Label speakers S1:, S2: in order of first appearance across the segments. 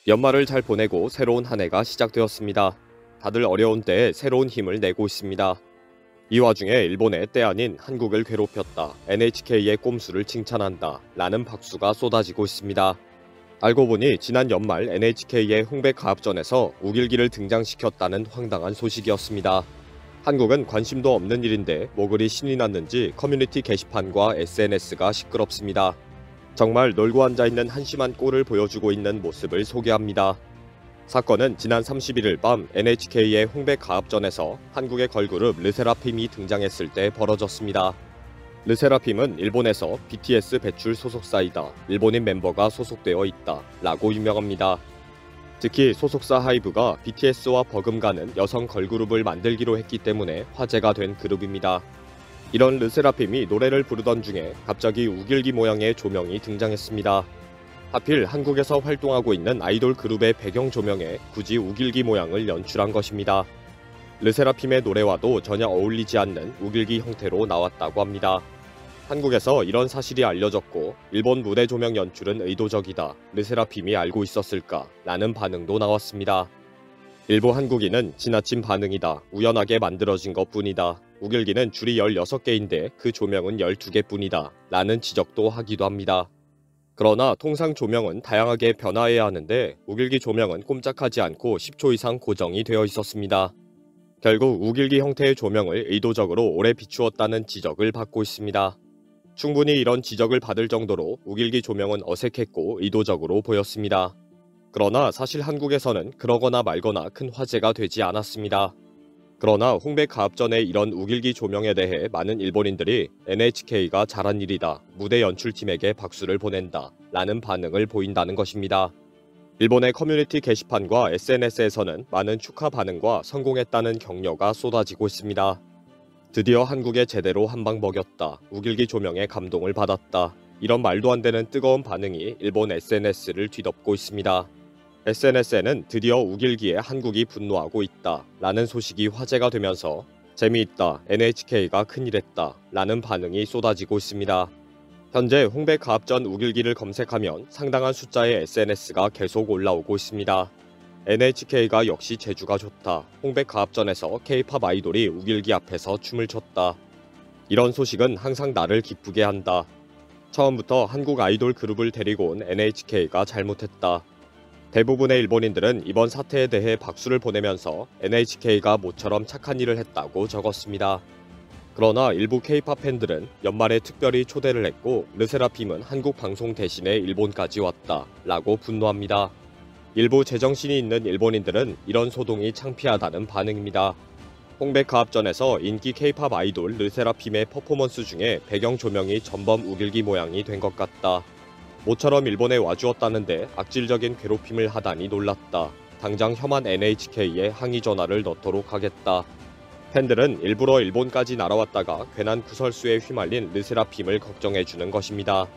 S1: 연말을 잘 보내고 새로운 한 해가 시작되었습니다. 다들 어려운 때에 새로운 힘을 내고 있습니다. 이 와중에 일본의 때 아닌 한국을 괴롭혔다, NHK의 꼼수를 칭찬한다 라는 박수가 쏟아지고 있습니다. 알고 보니 지난 연말 NHK의 홍백가합전에서 우길기를 등장시켰다는 황당한 소식이었습니다. 한국은 관심도 없는 일인데 뭐 그리 신이 났는지 커뮤니티 게시판과 SNS가 시끄럽습니다. 정말 놀고 앉아있는 한심한 꼴을 보여주고 있는 모습을 소개합니다. 사건은 지난 31일 밤 NHK의 홍백가합전에서 한국의 걸그룹 르세라핌이 등장했을 때 벌어졌습니다. 르세라핌은 일본에서 BTS 배출 소속사이다, 일본인 멤버가 소속되어 있다 라고 유명합니다. 특히 소속사 하이브가 BTS와 버금가는 여성 걸그룹을 만들기로 했기 때문에 화제가 된 그룹입니다. 이런 르세라핌이 노래를 부르던 중에 갑자기 우길기 모양의 조명이 등장했습니다. 하필 한국에서 활동하고 있는 아이돌 그룹의 배경 조명에 굳이 우길기 모양을 연출한 것입니다. 르세라핌의 노래와도 전혀 어울리지 않는 우길기 형태로 나왔다고 합니다. 한국에서 이런 사실이 알려졌고 일본 무대 조명 연출은 의도적이다, 르세라핌이 알고 있었을까 라는 반응도 나왔습니다. 일부 한국인은 지나친 반응이다, 우연하게 만들어진 것뿐이다, 우길기는 줄이 16개인데 그 조명은 12개뿐이다 라는 지적도 하기도 합니다. 그러나 통상 조명은 다양하게 변화해야 하는데 우길기 조명은 꼼짝하지 않고 10초 이상 고정이 되어 있었습니다. 결국 우길기 형태의 조명을 의도적으로 오래 비추었다는 지적을 받고 있습니다. 충분히 이런 지적을 받을 정도로 우길기 조명은 어색했고 의도적으로 보였습니다. 그러나 사실 한국에서는 그러거나 말거나 큰 화제가 되지 않았습니다. 그러나 홍백가합전의 이런 우길기 조명에 대해 많은 일본인들이 NHK가 잘한 일이다, 무대 연출팀에게 박수를 보낸다 라는 반응을 보인다는 것입니다. 일본의 커뮤니티 게시판과 SNS에서는 많은 축하 반응과 성공했다는 격려가 쏟아지고 있습니다. 드디어 한국에 제대로 한방 먹였다, 우길기 조명에 감동을 받았다, 이런 말도 안 되는 뜨거운 반응이 일본 SNS를 뒤덮고 있습니다. SNS에는 드디어 우길기에 한국이 분노하고 있다 라는 소식이 화제가 되면서 재미있다, NHK가 큰일했다 라는 반응이 쏟아지고 있습니다. 현재 홍백가합전 우길기를 검색하면 상당한 숫자의 SNS가 계속 올라오고 있습니다. NHK가 역시 재주가 좋다, 홍백가합전에서 K-팝 아이돌이 우길기 앞에서 춤을 췄다, 이런 소식은 항상 나를 기쁘게 한다, 처음부터 한국 아이돌 그룹을 데리고 온 NHK가 잘못했다, 대부분의 일본인들은 이번 사태에 대해 박수를 보내면서 NHK가 모처럼 착한 일을 했다고 적었습니다. 그러나 일부 K-팝 팬들은 연말에 특별히 초대를 했고 르세라핌은 한국 방송 대신에 일본까지 왔다 라고 분노합니다. 일부 제정신이 있는 일본인들은 이런 소동이 창피하다는 반응입니다. 홍백가합전에서 인기 K-팝 아이돌 르세라핌의 퍼포먼스 중에 배경 조명이 전범 우길기 모양이 된 것 같다, 모처럼 일본에 와주었다는데 악질적인 괴롭힘을 하다니 놀랐다, 당장 혐한 NHK에 항의 전화를 넣도록 하겠다. 팬들은 일부러 일본까지 날아왔다가 괜한 구설수에 휘말린 르세라핌을 걱정해주는 것입니다.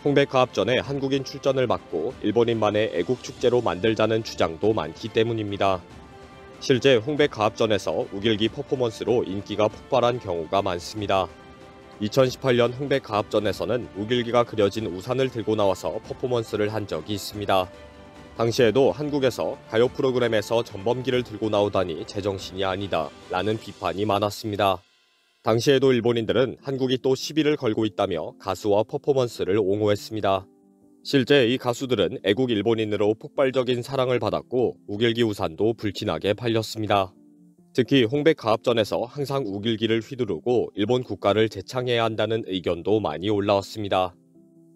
S1: 홍백가합전에 한국인 출전을 막고 일본인만의 애국축제로 만들자는 주장도 많기 때문입니다. 실제 홍백가합전에서 우길기 퍼포먼스로 인기가 폭발한 경우가 많습니다. 2018년 홍백가합전에서는 우길기가 그려진 우산을 들고 나와서 퍼포먼스를 한 적이 있습니다. 당시에도 한국에서 가요 프로그램에서 전범기를 들고 나오다니 제정신이 아니다 라는 비판이 많았습니다. 당시에도 일본인들은 한국이 또 시비를 걸고 있다며 가수와 퍼포먼스를 옹호했습니다. 실제 이 가수들은 애국 일본인으로 폭발적인 사랑을 받았고 우길기 우산도 불티나게 팔렸습니다. 특히 홍백가합전에서 항상 우길기를 휘두르고 일본 국가를 재창해야 한다는 의견도 많이 올라왔습니다.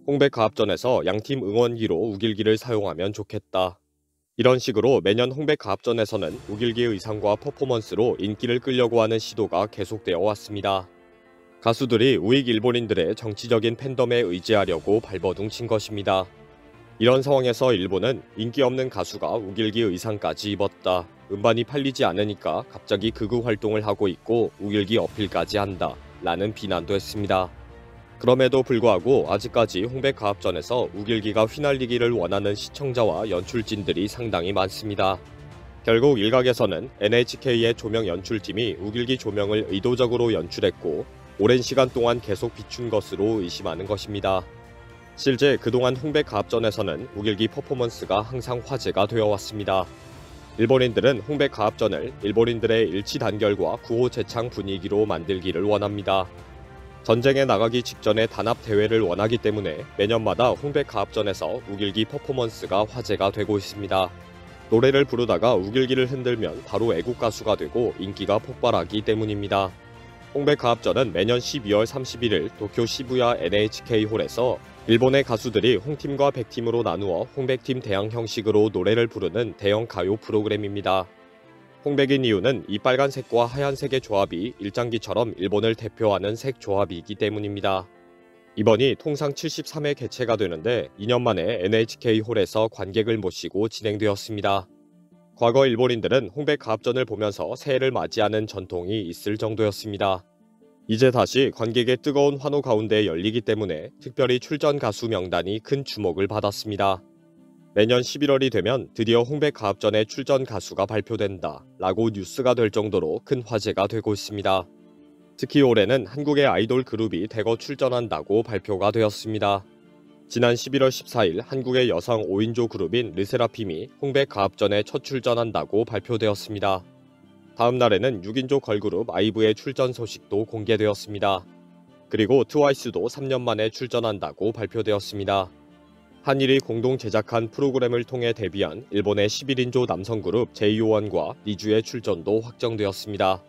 S1: 홍백가합전에서 양팀 응원기로 우길기를 사용하면 좋겠다, 이런 식으로 매년 홍백가합전에서는 우길기 의상과 퍼포먼스로 인기를 끌려고 하는 시도가 계속되어 왔습니다. 가수들이 우익 일본인들의 정치적인 팬덤에 의지하려고 발버둥 친 것입니다. 이런 상황에서 일본은 인기 없는 가수가 우길기 의상까지 입었다, 음반이 팔리지 않으니까 갑자기 극우 활동을 하고 있고 우길기 어필까지 한다 라는 비난도 했습니다. 그럼에도 불구하고 아직까지 홍백가합전에서 우길기가 휘날리기를 원하는 시청자와 연출진들이 상당히 많습니다. 결국 일각에서는 NHK의 조명 연출팀이 우길기 조명을 의도적으로 연출했고 오랜 시간 동안 계속 비춘 것으로 의심하는 것입니다. 실제 그동안 홍백가합전에서는 우길기 퍼포먼스가 항상 화제가 되어 왔습니다. 일본인들은 홍백가합전을 일본인들의 일치 단결과 구호 제창 분위기로 만들기를 원합니다. 전쟁에 나가기 직전에 단합 대회를 원하기 때문에 매년마다 홍백가합전에서 우길기 퍼포먼스가 화제가 되고 있습니다. 노래를 부르다가 우길기를 흔들면 바로 애국 가수가 되고 인기가 폭발하기 때문입니다. 홍백가합전은 매년 12월 31일 도쿄 시부야 NHK홀에서 일본의 가수들이 홍팀과 백팀으로 나누어 홍백팀 대항 형식으로 노래를 부르는 대형 가요 프로그램입니다. 홍백인 이유는 이 빨간색과 하얀색의 조합이 일장기처럼 일본을 대표하는 색 조합이기 때문입니다. 이번이 통상 73회 개최가 되는데 2년 만에 NHK홀에서 관객을 모시고 진행되었습니다. 과거 일본인들은 홍백가합전을 보면서 새해를 맞이하는 전통이 있을 정도였습니다. 이제 다시 관객의 뜨거운 환호 가운데 열리기 때문에 특별히 출전 가수 명단이 큰 주목을 받았습니다. 내년 11월이 되면 드디어 홍백가합전의 출전 가수가 발표된다 라고 뉴스가 될 정도로 큰 화제가 되고 있습니다. 특히 올해는 한국의 아이돌 그룹이 대거 출전한다고 발표가 되었습니다. 지난 11월 14일 한국의 여성 5인조 그룹인 르세라핌이 홍백가합전에 첫 출전한다고 발표되었습니다. 다음 날에는 6인조 걸그룹 아이브의 출전 소식도 공개되었습니다. 그리고 트와이스도 3년 만에 출전한다고 발표되었습니다. 한일이 공동 제작한 프로그램을 통해 데뷔한 일본의 11인조 남성 그룹 제이오원과 니주의 출전도 확정되었습니다.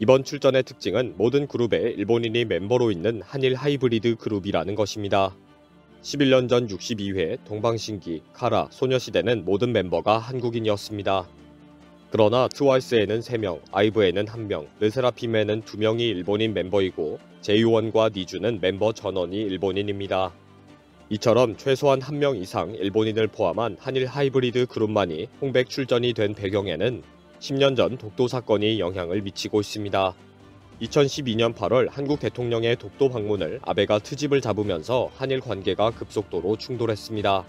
S1: 이번 출전의 특징은 모든 그룹에 일본인이 멤버로 있는 한일 하이브리드 그룹이라는 것입니다. 11년 전 62회 동방신기, 카라, 소녀시대는 모든 멤버가 한국인이었습니다. 그러나 트와이스에는 3명, 아이브에는 1명, 르세라핌에는 2명이 일본인 멤버이고 제이오원과 니주는 멤버 전원이 일본인입니다. 이처럼 최소한 1명 이상 일본인을 포함한 한일 하이브리드 그룹만이 홍백 출전이 된 배경에는 10년 전 독도 사건이 영향을 미치고 있습니다. 2012년 8월 한국 대통령의 독도 방문을 아베가 트집을 잡으면서 한일 관계가 급속도로 충돌했습니다.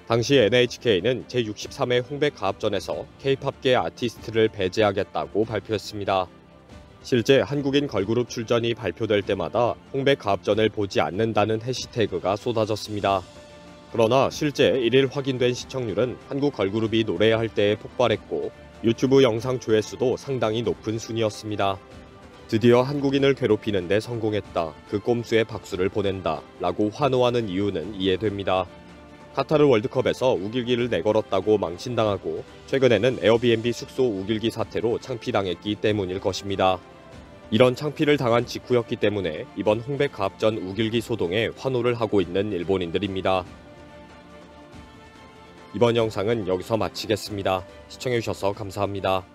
S1: 당시 NHK는 제63회 홍백가합전에서 K-팝계 아티스트를 배제하겠다고 발표했습니다. 실제 한국인 걸그룹 출전이 발표될 때마다 홍백가합전을 보지 않는다는 해시태그가 쏟아졌습니다. 그러나 실제 1일 확인된 시청률은 한국 걸그룹이 노래할 때에 폭발했고 유튜브 영상 조회수도 상당히 높은 순이었습니다. 드디어 한국인을 괴롭히는 데 성공했다. 그 꼼수에 박수를 보낸다. 라고 환호하는 이유는 이해됩니다. 카타르 월드컵에서 우길기를 내걸었다고 망신당하고 최근에는 에어비앤비 숙소 우길기 사태로 창피당했기 때문일 것입니다. 이런 창피를 당한 직후였기 때문에 이번 홍백가합전 우길기 소동에 환호를 하고 있는 일본인들입니다. 이번 영상은 여기서 마치겠습니다. 시청해주셔서 감사합니다.